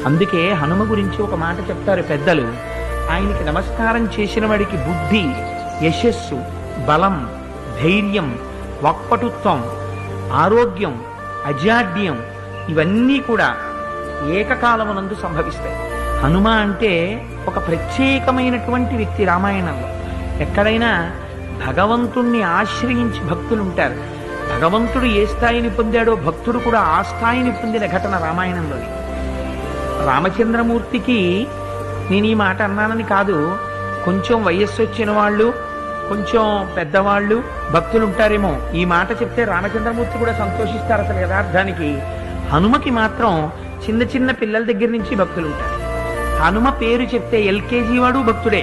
అందుకే హనుమ గురించి ఒక మాట చెప్తారు పెద్దలు. ఆయనకి నమస్కారం చేసిన వాడికి బుద్ధి, యశస్సు, బలం, ధైర్యం, వాక్పటుత్వం, ఆరోగ్యం, అజాడ్యం ఇవన్నీ కూడా ఏకకాలమునందు సంభవిస్తాయి. హనుమ అంటే ఒక ప్రత్యేకమైనటువంటి వ్యక్తి. రామాయణంలో ఎక్కడైనా భగవంతుణ్ణి ఆశ్రయించి భక్తులు ఉంటారు. భగవంతుడు ఏ స్థాయిని పొందాడో భక్తుడు కూడా ఆ స్థాయిని పొందిన ఘటన రామాయణంలోని. రామచంద్రమూర్తికి నేను ఈ మాట అన్నానని కాదు, కొంచెం వయస్సు వచ్చిన వాళ్ళు, కొంచెం పెద్దవాళ్ళు భక్తులు ఉంటారేమో, ఈ మాట చెప్తే రామచంద్రమూర్తి కూడా సంతోషిస్తారు. అసలు యథార్థానికి హనుమకి మాత్రం చిన్న చిన్న పిల్లల దగ్గర నుంచి భక్తులు ఉంటారు. హనుమ పేరు చెప్తే ఎల్కేజీ వాడు భక్తుడే.